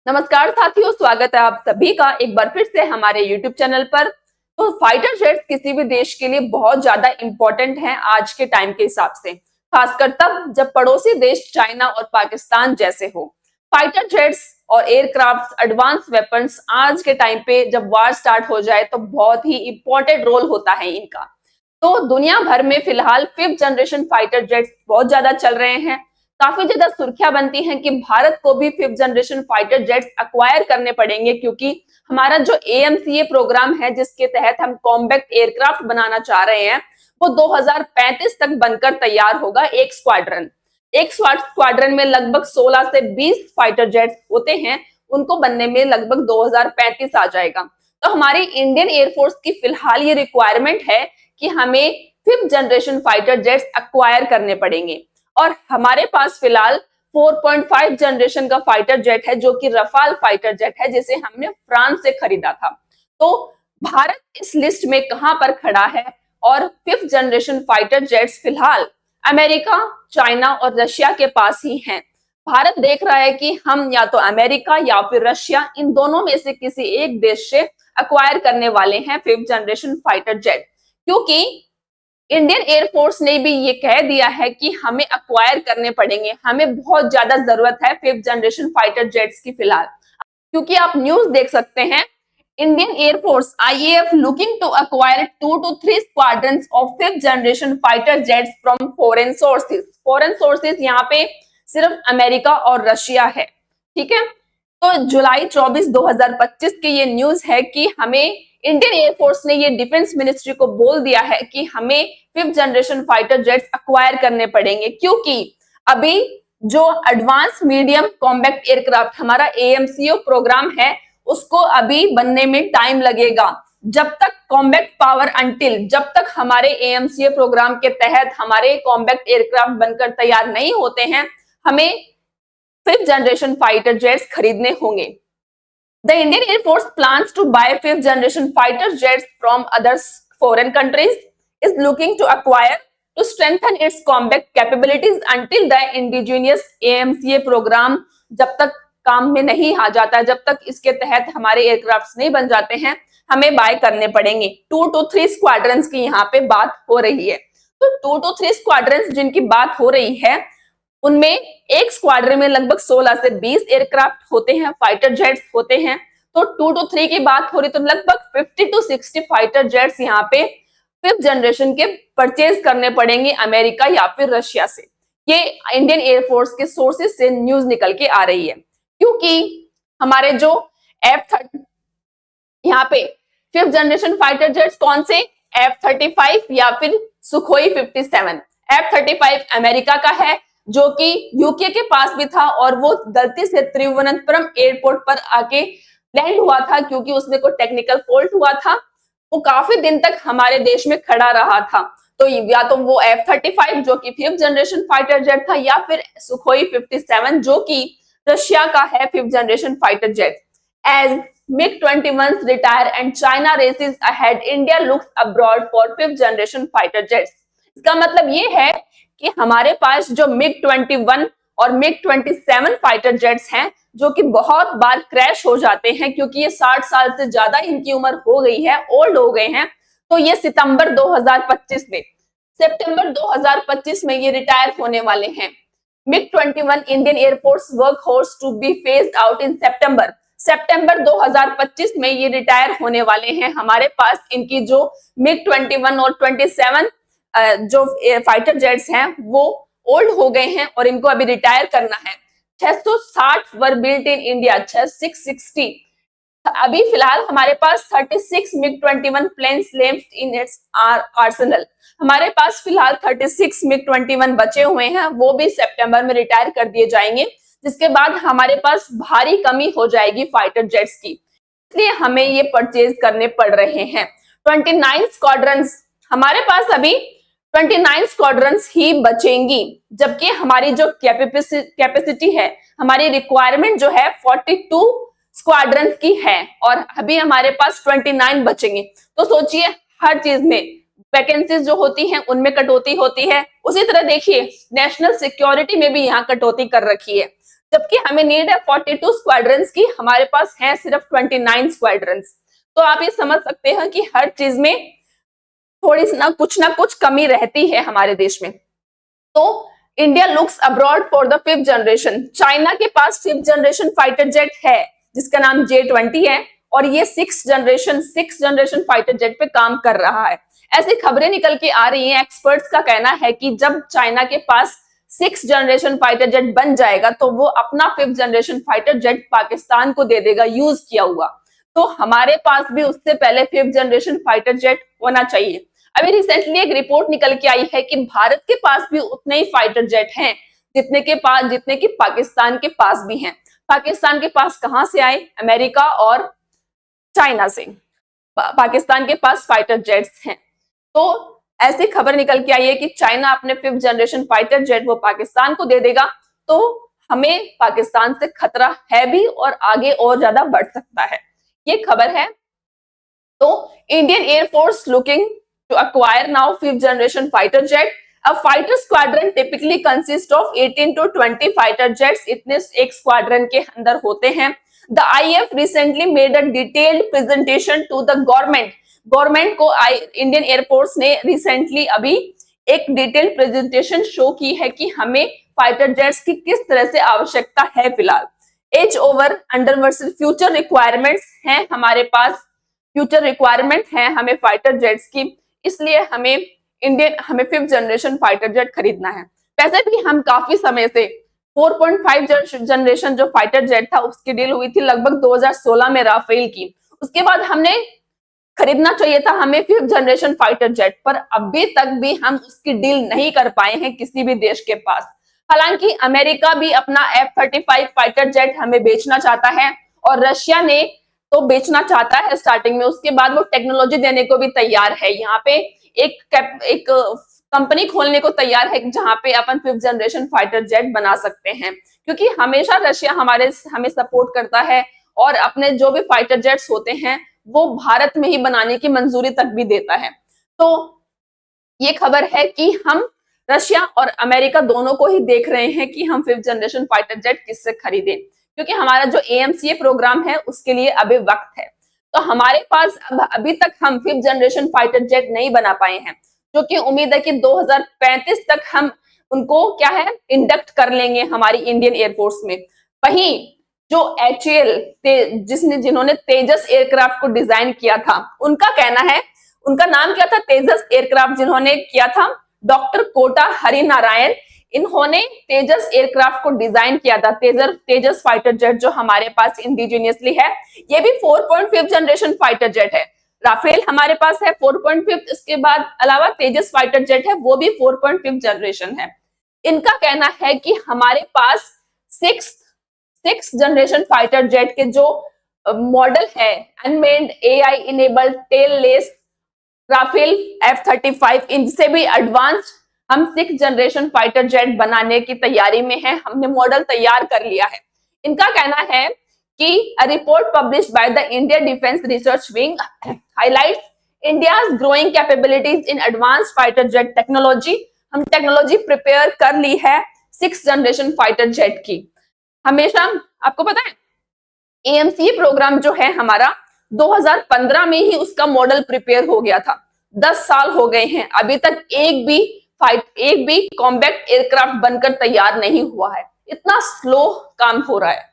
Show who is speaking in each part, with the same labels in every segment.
Speaker 1: नमस्कार साथियों, स्वागत है आप सभी का एक बार फिर से हमारे YouTube चैनल पर। तो फाइटर जेट्स किसी भी देश के लिए बहुत ज्यादा इंपॉर्टेंट हैं आज के टाइम के हिसाब से, खासकर तब जब पड़ोसी देश चाइना और पाकिस्तान जैसे हो। फाइटर जेट्स और एयरक्राफ्ट, एडवांस वेपन्स आज के टाइम पे जब वार स्टार्ट हो जाए तो बहुत ही इंपॉर्टेंट रोल होता है इनका। तो दुनिया भर में फिलहाल 5th जनरेशन फाइटर जेट्स बहुत ज्यादा चल रहे हैं। काफी ज्यादा सुर्खियां बनती हैं कि भारत को भी 5th generation fighter jets acquire करने पड़ेंगे, क्योंकि हमारा जो AMCA प्रोग्राम है जिसके तहत हम कॉम्बैक्ट एयरक्राफ्ट बनाना चाह रहे हैं, वो 2035 तक बनकर तैयार होगा। एक स्क्वाड्रन में लगभग 16 से 20 फाइटर जेट्स होते हैं, उनको बनने में लगभग 2035 आ जाएगा। तो हमारी इंडियन एयरफोर्स की फिलहाल ये रिक्वायरमेंट है कि हमें 5th generation fighter jets acquire करने पड़ेंगे। और हमारे पास फिलहाल 4.5 जनरेशन का फाइटर जेट है, जो कि रफाल फाइटर जेट है, जिसे हमने फ्रांस से खरीदा था। तो भारत इस लिस्ट में कहां पर खड़ा है? और 5th जनरेशन फाइटर जेट्स फिलहाल अमेरिका, चाइना और रशिया के पास ही हैं। भारत देख रहा है कि हम या तो अमेरिका या फिर रशिया, इन दोनों में से किसी एक देश से अक्वायर करने वाले हैं 5th जनरेशन फाइटर जेट, क्योंकि इंडियन एयरफोर्स ने भी ये कह दिया है कि हमें अक्वायर करने पड़ेंगे। हमें बहुत ज्यादा जरूरत है 5th जनरेशन फाइटर जेट्स की फिलहाल, क्योंकि आप न्यूज देख सकते हैं। Indian air force IAF looking to acquire 2 to 3 squadrons of 5th generation fighter jets from foreign sources. Foreign sources यहाँ पे सिर्फ अमेरिका और रशिया है, ठीक है। तो जुलाई 24, 2025 की ये न्यूज है कि हमें इंडियन एयरफोर्स ने ये डिफेंस मिनिस्ट्री को बोल दिया है कि हमें 5th generation fighter jets acquire करने पड़ेंगे, क्योंकि अभी जो एडवांस मीडियम कॉम्बैक्ट एयरक्राफ्ट हमारा AMCO प्रोग्राम है, उसको अभी बनने में टाइम लगेगा। जब तक कॉम्बैक्ट पावर जब तक हमारे AMCO प्रोग्राम के तहत हमारे कॉम्बैक्ट एयरक्राफ्ट बनकर तैयार नहीं होते हैं, हमें 5th जनरेशन फाइटर जेट्स खरीदने होंगे। The Indian Air Force plans to buy 5th generation fighter jets from other foreign countries, is looking to acquire to strengthen its combat capabilities until the indigenous AMCA program जब तक काम में नहीं आ जाता, जब तक इसके तहत हमारे एयरक्राफ्ट नहीं बन जाते हैं, हमें बाय करने पड़ेंगे। 2 to 3 स्क्वाड्रंस की यहाँ पे बात हो रही है। तो 2 to 3 स्क्वाड्रंस जिनकी बात हो रही है, उनमें एक स्क्वाड्रन में लगभग 16 से 20 एयरक्राफ्ट होते हैं, फाइटर जेट्स होते हैं। तो 2 to 3 की बात हो रही तो लगभग 50 to 60 फाइटर जेट्स यहाँ पे 5th जनरेशन के परचेज करने पड़ेंगे अमेरिका या फिर रशिया से। ये इंडियन एयरफोर्स के सोर्सेज से न्यूज निकल के आ रही है, क्योंकि हमारे जो F-30 यहाँ पे 5th जनरेशन फाइटर जेट्स कौन से? F-35 या फिर सुखोई 57। F-35 अमेरिका का है, जो कि यूके के पास भी था, और वो गलती से त्रिवनंतपुरम एयरपोर्ट पर आके लैंड हुआ था, क्योंकि उसमें कोई टेक्निकल फॉल्ट हुआ था। वो काफी दिन तक हमारे देश में खड़ा रहा था। तो या तो वो F-35 जो कि 5th जनरेशन फाइटर जेट था, या फिर सुखोई 57 जो कि रशिया का है 5th generation fighter jet. As MiG-21 retire and China races ahead, India looks abroad for 5th generation fighter jets। इसका मतलब ये है कि हमारे पास जो MiG-21 और MiG-27 फाइटर जेट्स हैं, जो कि बहुत बार क्रैश हो जाते हैं, क्योंकि ये 60 साल से ज्यादा इनकी उम्र हो गई है, ओल्ड हो गए हैं। तो ये सितंबर 2025 में ये रिटायर होने वाले हैं। MiG-21 Indian air force work horse to be phased out in सितंबर 2025 में ये रिटायर होने वाले हैं। हमारे पास इनकी जो MiG-21 और 27 जो फाइटर जेट्स हैं वो ओल्ड हो गए हैं और इनको अभी रिटायर करना है। 660 वर बिल्ट इन इंडिया, 660। अभी फिलहाल हमारे पास 36 MiG-21 planes left in its arsenal. हमारे पास फिलहाल 36 MiG-21 बचे हुए हैं, वो भी सितंबर में रिटायर कर दिए जाएंगे, जिसके बाद हमारे पास भारी कमी हो जाएगी फाइटर जेट्स की, इसलिए हमें ये परचेज करने पड़ रहे हैं। 29 स्क्वाड्रंस हमारे पास अभी 29 स्क्वाड्रंस ही बचेंगी, जबकि हमारी जो कैपेसिटी है, हमारी रिक्वायरमेंट जो है 42 स्क्वाड्रंस की है, और अभी हमारे पास 29 बचेंगे। तो सोचिए, हर चीज में वैकेंसीज जो होती हैं उनमें कटौती होती है। उसी तरह देखिए, नेशनल सिक्योरिटी में भी यहाँ कटौती कर रखी है। जबकि हमें नीड है 42 स्क्वाड्रंस की, हमारे पास है सिर्फ 29 स्क्वाड्रंस। तो आप ये समझ सकते हैं कि हर चीज में थोड़ी ना कुछ कमी रहती है हमारे देश में। तो India looks abroad for the 5th generation. China के पास 5th जनरेशन फाइटर जेट है जिसका नाम J-20 है, और ये 6th जनरेशन फाइटर जेट पे काम कर रहा है। ऐसी खबरें निकल के आ रही हैं, एक्सपर्ट्स का कहना है कि जब चाइना के पास 6th जनरेशन फाइटर जेट बन जाएगा तो वो अपना 5th generation fighter jet Pakistan को दे देगा यूज किया हुआ। तो हमारे पास भी उससे पहले 5th जनरेशन फाइटर जेट होना चाहिए। अभी रिसेंटली एक रिपोर्ट निकल के आई है कि भारत के पास भी उतने ही फाइटर जेट हैं जितने कि पाकिस्तान के पास भी हैं। पाकिस्तान के पास कहां से आए? अमेरिका और चाइना से पाकिस्तान के पास फाइटर जेट्स हैं। तो ऐसी खबर निकल के आई है कि चाइना अपने 5th जनरेशन फाइटर जेट वो पाकिस्तान को दे देगा, तो हमें पाकिस्तान से खतरा है भी और आगे और ज्यादा बढ़ सकता है। ये खबर है। तो Indian air force looking to acquire now 5th generation fighter jet. A fighter squadron typically consists of 18 to 20 fighter jets. इतने एक स्क्वाड्रन के अंदर होते हैं। The IF recently made a detailed presentation to the government. Government को Indian air force ने recently अभी एक डिटेल्ड प्रेजेंटेशन शो की है कि हमें फाइटर जेट्स की किस तरह से आवश्यकता है फिलहाल। As over under versus future requirements हैं हमारे पास, फ्यूचर रिक्वायरमेंट है हमें फाइटर जेट्स की, इसलिए हमें 5th जनरेशन फाइटर जेट खरीदना है। वैसे भी हम काफी समय से 4.5 जनरेशन जो फाइटर जेट था उसकी डील हुई थी लगभग 2016 में राफेल की। उसके बाद हमने खरीदना चाहिए था हमें 5th जनरेशन फाइटर जेट, पर अभी तक भी हम उसकी डील नहीं कर पाए हैं किसी भी देश के पास। हालांकि अमेरिका भी अपना F-35 फाइटर जेट हमें बेचना चाहता है और रशिया ने तो बेचना चाहता है स्टार्टिंग में, उसके बाद वो टेक्नोलॉजी देने को भी तैयार है। यहाँ पे एक कंपनी खोलने को तैयार है जहां पे अपन 5th जनरेशन फाइटर जेट बना सकते हैं, क्योंकि हमेशा रशिया हमें सपोर्ट करता है और अपने जो भी फाइटर जेट्स होते हैं वो भारत में ही बनाने की मंजूरी तक भी देता है। तो ये खबर है कि हम रशिया और अमेरिका दोनों को ही देख रहे हैं कि हम 5th जनरेशन फाइटर जेट किससे खरीदें, क्योंकि हमारा जो AMCA प्रोग्राम है उसके लिए अभी वक्त है। तो हमारे पास अभी तक हम 5th जनरेशन फाइटर जेट नहीं बना पाए हैं, जो कि उम्मीद है कि 2035 तक हम उनको क्या है इंडक्ट कर लेंगे हमारी इंडियन एयरफोर्स में। वहीं जो HAL जिन्होंने तेजस एयरक्राफ्ट को डिजाइन किया था, उनका कहना है, उनका नाम क्या था? तेजस एयरक्राफ्ट जिन्होंने किया था डॉक्टर कोटा हरिनारायण, इन्होंने तेजस एयरक्राफ्ट को डिजाइन किया था। तेजस फाइटर जेट जो हमारे पास इंडिजिनियसली है, ये भी 4.5 जनरेशन फाइटर जेट है। राफेल हमारे पास है 4.5, इसके बाद अलावा तेजस फाइटर जेट है वो भी 4.5 जनरेशन है। इनका कहना है कि हमारे पास 6th जनरेशन फाइटर जेट के जो मॉडल है unmanned AI enabled tailless Rafale F-35, इनसे भी एडवांस्ड हम 6th जनरेशन फाइटर जेट बनाने की तैयारी में है, हमने मॉडल तैयार कर लिया है। इनका कहना है कि a report published by the India defence research wing highlights India's growing capabilities in advanced fighter jet technology. हम टेक्नोलॉजी प्रिपेयर कर ली है 6th जनरेशन फाइटर जेट की। हमेशा आपको पता है AMCA प्रोग्राम जो है हमारा 2015 में ही उसका मॉडल प्रिपेयर हो गया था। 10 साल हो गए हैं, अभी तक एक भी कॉम्बैक्ट एयरक्राफ्ट बनकर तैयार नहीं हुआ है। इतना स्लो काम हो रहा है।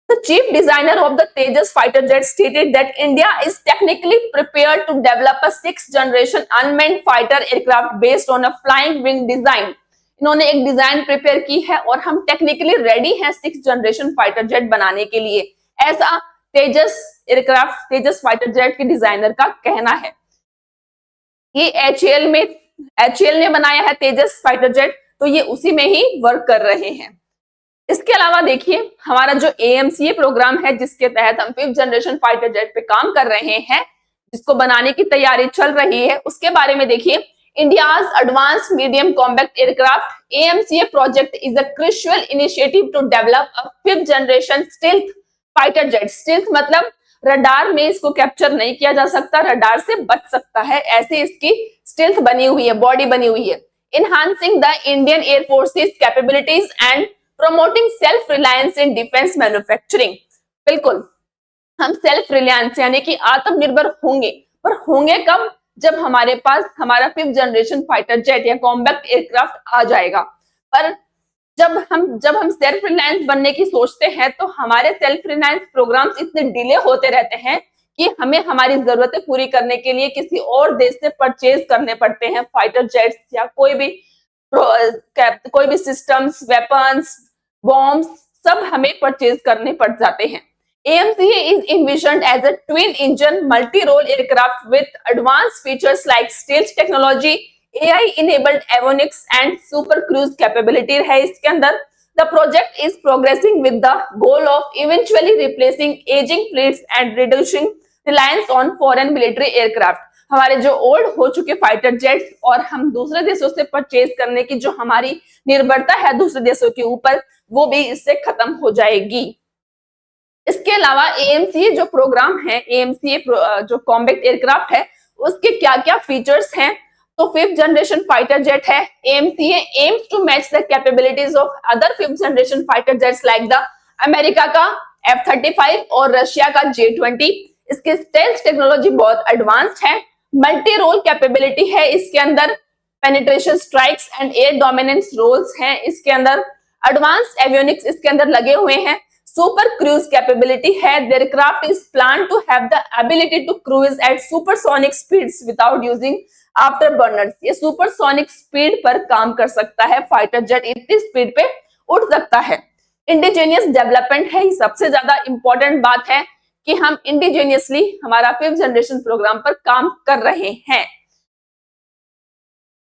Speaker 1: The chief designer of the Tejas fighter jet stated that India is technically prepared to develop a 6th generation unmanned fighter aircraft based on a flying wing design. इन्होंने एक डिजाइन प्रिपेयर की है और हम टेक्निकली रेडी हैं 6th generation fighter jet बनाने के लिए, ऐसा तेजस फाइटर जेट के डिजाइनर का कहना है। ये HAL ने बनाया है तेजस फाइटर जेट, तो ये उसी में ही वर्क कर रहे हैं। इसके अलावा देखिए हमारा जो AMCA प्रोग्राम है जिसके तहत हम 5th जनरेशन फाइटर जेट पे काम कर रहे हैं, जिसको बनाने की तैयारी चल रही है, उसके बारे में देखिए। India's advanced medium combat aircraft AMCA project is a crucial initiative to develop a 5th generation stealth fighter jet. Stealth मतलब रडार में इसको कैप्चर नहीं किया जा सकता, रडार से बच सकता है, ऐसे इसकी स्टेल्थ बनी हुई है, बॉडी बनी हुई है। Enhancing the Indian Air Force's capabilities and promoting self reliance in defence manufacturing. बिल्कुल, हम सेल्फ रिलायंस यानी कि आत्मनिर्भर होंगे, पर होंगे कब? जब हमारे पास हमारा 5th जनरेशन फाइटर जेट या कॉम्बैक्ट एयरक्राफ्ट आ जाएगा। पर जब हम सेल्फ रिलायंस बनने की सोचते हैं तो हमारे सेल्फ रिलायंस प्रोग्राम्स इतने डिले होते रहते हैं कि हमें हमारी जरूरतें पूरी करने के लिए किसी और देश से परचेज करने पड़ते हैं फाइटर जेट्स या कोई भी सिस्टम्स, वेपन्स, बॉम्ब्स, सब हमें परचेज करने पड़ जाते हैं। AMCA is envisioned as a twin-engine multi-role aircraft with advanced features like stealth technology, AI-enabled avionics and super cruise capability है इसके अंदर। The project is progressing with the goal of eventually replacing aging fleets and reducing reliance on foreign military aircraft। हमारे जो old हो चुके fighter jets और हम दूसरे देशों से परचेज करने की जो हमारी निर्भरता है दूसरे देशों के ऊपर, वो भी इससे खत्म हो जाएगी। इसके अलावा AMCA जो प्रोग्राम है, AMCA जो कॉम्बैक्ट एयरक्राफ्ट है, उसके क्या क्या फीचर्स हैं? तो 5th जनरेशन फाइटर जेट है। AMCA aims to match the capabilities of other 5th generation fighter jets like the America का F-35 और रशिया का J-20। इसकी स्टेल्थ टेक्नोलॉजी बहुत एडवांस्ड है। मल्टी रोल कैपेबिलिटी है इसके अंदर, penetration strikes and air dominance roles हैं इसके अंदर, एडवांस्ड एवियोनिक्स इसके अंदर लगे हुए हैं, सुपर क्रूज कैपेबिलिटी है। The aircraft is plan to have the ability to cruise at supersonic speeds without using afterburners. ये सुपरसोनिक स्पीड पर काम कर सकता है, फाइटर जेट इतनी स्पीड पे उड़ सकता है। इंडिजीनियस डेवलपमेंट है, सबसे ज्यादा इंपॉर्टेंट बात है कि हम इंडिजीनियसली हमारा 5th जनरेशन प्रोग्राम पर काम कर रहे हैं।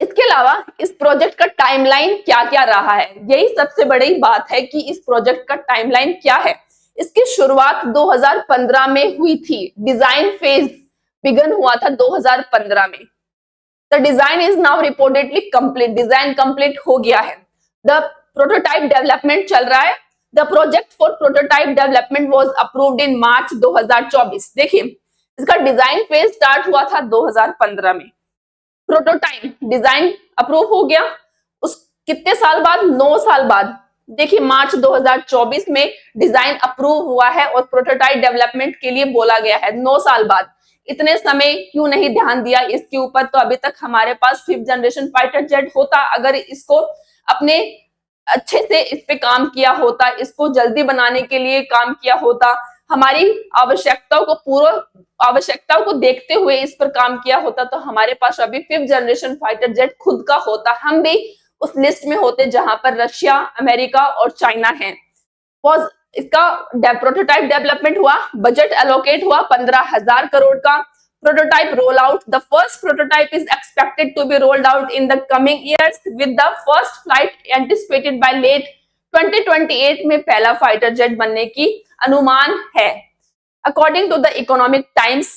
Speaker 1: इसके अलावा इस प्रोजेक्ट का टाइमलाइन क्या क्या रहा है, यही सबसे बड़ी बात है कि इस प्रोजेक्ट का टाइमलाइन क्या है। इसकी शुरुआत 2015 में हुई थी, डिजाइन फेज बिगन हुआ था 2015 में। The design is now reportedly complete, design complete हो गया है। द प्रोटोटाइप डेवलपमेंट चल रहा है। The project for prototype development was approved in March 2024। देखिए, इसका डिजाइन फेज स्टार्ट हुआ था 2015 में, प्रोटोटाइप डिजाइन अप्रूव हो गया उस कितने साल बाद? 9 साल बाद। देखिए, मार्च 2024 में डिजाइन अप्रूव हुआ है और प्रोटोटाइप डेवलपमेंट के लिए बोला गया है 9 साल बाद। इतने समय क्यों नहीं ध्यान दिया इसके ऊपर? तो अभी तक हमारे पास 5th जनरेशन फाइटर जेट होता, अगर इसको अपने अच्छे से इस पे काम किया होता, इसको जल्दी बनाने के लिए काम किया होता, हमारी आवश्यकताओं को देखते हुए इस पर काम किया होता, तो हमारे पास अभी 5th जनरेशन फाइटर जेट खुद का होता, हम भी उस लिस्ट में होते जहां पर रशिया, अमेरिका और चाइना है। इसका प्रोटोटाइप डेवलपमेंट हुआ, बजट एलोकेट हुआ 15,000 करोड़ का। Prototype roll out, the first prototype is expected to be rolled out in the coming years with the first flight anticipated by late 2028 में पहला फाइटर जेट बनने की अनुमान है। According to the Economic Times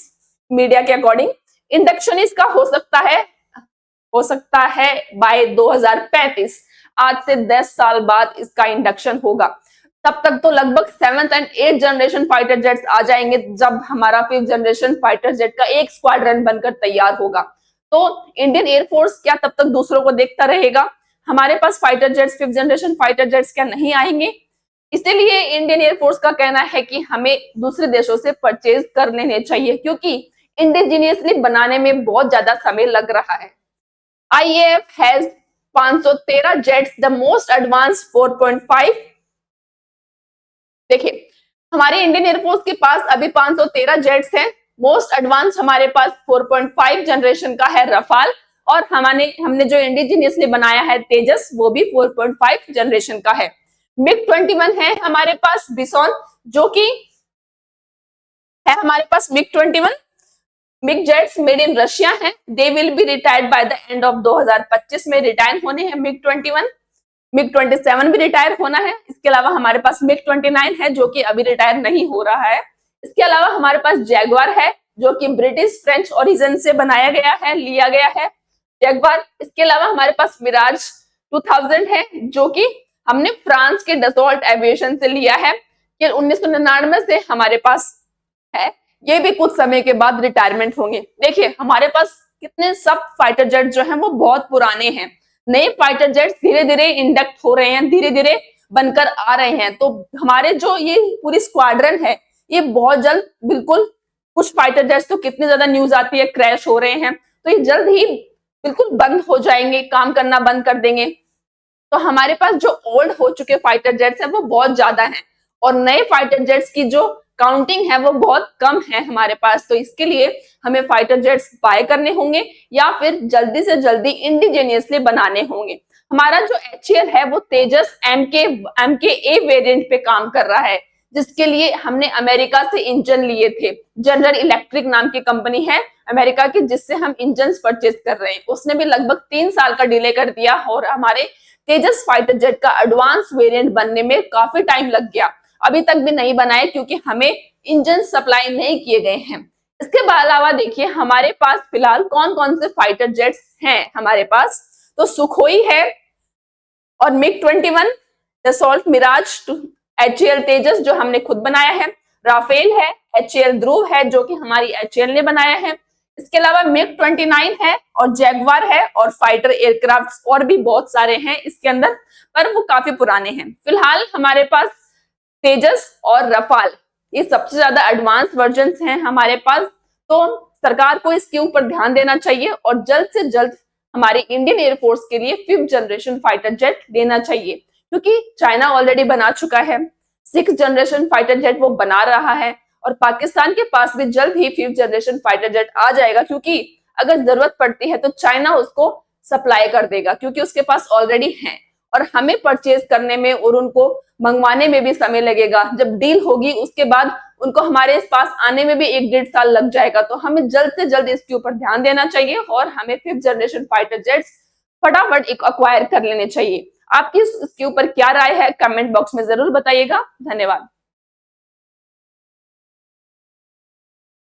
Speaker 1: media के according, induction इसका हो सकता है बाय 2035, आज से 10 साल बाद इसका इंडक्शन होगा। तब तक तो लगभग 7th and 8th generation fighter jets आ जाएंगे, जब हमारा 5th जनरेशन फाइटर जेट का एक स्क्वाड्रन बनकर तैयार होगा। तो इंडियन एयरफोर्स क्या तब तक दूसरों को देखता रहेगा? हमारे पास fighter jets 5th generation fighter jets क्या नहीं आएंगे? इसीलिए इंडियन एयरफोर्स का कहना है कि हमें दूसरे देशों से परचेज कर लेने चाहिए, क्योंकि इंडिजीनियसली बनाने में बहुत ज्यादा समय लग रहा है। IAF has 513 jets, the most advance 4.5। देखिए, हमारे इंडियन एयरफोर्स के पास अभी 513 जेट्स हैं। मोस्ट एडवांस हमारे पास 4.5 जनरेशन का है रफाल, और हमने जो इंडिजीनियसली बनाया है तेजस, वो भी 4.5 जनरेशन का है। MiG-21 है हमारे पास बिसॉन, जो कि है हमारे पास MiG-21। MiG jets made in Russia है, they will be retired by the end of 2025 में रिटायर होने हैं MiG-21। MiG-27 भी रिटायर होना है। इसके अलावा हमारे पास MiG-29 है, जो कि अभी रिटायर नहीं हो रहा है। इसके अलावा हमारे पास जैगवार है, जो कि ब्रिटिश फ्रेंच ओरिजिन से बनाया गया है, लिया गया है जैगवार। इसके अलावा हमारे पास मिराज 2000 है, जो कि हमने फ्रांस के डसॉल्ट एविएशन से लिया है, कि 1999 से हमारे पास है। ये भी कुछ समय के बाद रिटायरमेंट होंगे। देखिए, हमारे पास कितने सब फाइटर जेट जो हैं वो बहुत पुराने हैं। नए फाइटर जेट्स धीरे धीरे इंडक्ट हो रहे हैं, धीरे धीरे बनकर आ रहे हैं। तो हमारे जो ये पूरी स्क्वाड्रन है ये बहुत जल्द बिल्कुल, कुछ फाइटर जेट्स तो कितनी ज्यादा न्यूज आती है क्रैश हो रहे हैं, तो ये जल्द ही बिल्कुल बंद हो जाएंगे, काम करना बंद कर देंगे। तो हमारे पास जो ओल्ड हो चुके फाइटर जेट्स हैं वो बहुत ज्यादा हैं और नए फाइटर जेट्स की जो काउंटिंग है वो बहुत कम है हमारे पास। तो इसके लिए हमें फाइटर जेट्स बाय करने होंगे या फिर जल्दी से जल्दी इंडिजेनियसली बनाने होंगे। हमारा जो HAL है वो तेजस MKA वेरिएंट पे काम कर रहा है, जिसके लिए हमने अमेरिका से इंजन लिए थे। जनरल इलेक्ट्रिक नाम की कंपनी है अमेरिका की, जिससे हम इंजन परचेज कर रहे हैं। उसने भी लगभग 3 साल का डिले कर दिया और हमारे तेजस फाइटर जेट का एडवांस वेरिएंट बनने में काफी टाइम लग गया। अभी तक भी नहीं बनाए क्योंकि हमें इंजन सप्लाई नहीं किए गए हैं। इसके अलावा देखिए हमारे पास फिलहाल कौन कौन से फाइटर जेट्स हैं हमारे पास, तो सुखोई है और MiG-21, दसॉल्ट मिराज, HAL तेजस जो हमने खुद बनाया है, राफेल है, HAL ध्रुव है जो कि हमारी HAL ने बनाया है। इसके अलावा MiG-29 है और जैगवार है और फाइटर एयरक्राफ्ट और भी बहुत सारे हैं इसके अंदर, पर वो काफी पुराने हैं। फिलहाल हमारे पास तेजस और रफाल ये सबसे ज्यादा एडवांस वर्जन हैं हमारे पास। तो सरकार को इसके ऊपर ध्यान देना चाहिए और जल्द से जल्द हमारे इंडियन एयरफोर्स के लिए 5th जनरेशन फाइटर जेट लेना चाहिए, क्योंकि चाइना ऑलरेडी बना चुका है, 6th जनरेशन फाइटर जेट वो बना रहा है और पाकिस्तान के पास भी जल्द ही 5th जनरेशन फाइटर जेट आ जाएगा, क्योंकि अगर जरूरत पड़ती है तो चाइना उसको सप्लाई कर देगा क्योंकि उसके पास ऑलरेडी है और हमें परचेज करने में और उनको मंगवाने में भी समय लगेगा। जब डील होगी उसके बाद उनको हमारे पास आने में भी 1-1.5 साल लग जाएगा। तो हमें जल्द से जल्द इसके ऊपर ध्यान देना चाहिए और हमें 5th जनरेशन फाइटर जेट्स फटाफट एक अक्वायर कर लेने चाहिए। आपकी इसके ऊपर क्या राय है कमेंट बॉक्स में जरूर बताइएगा। धन्यवाद।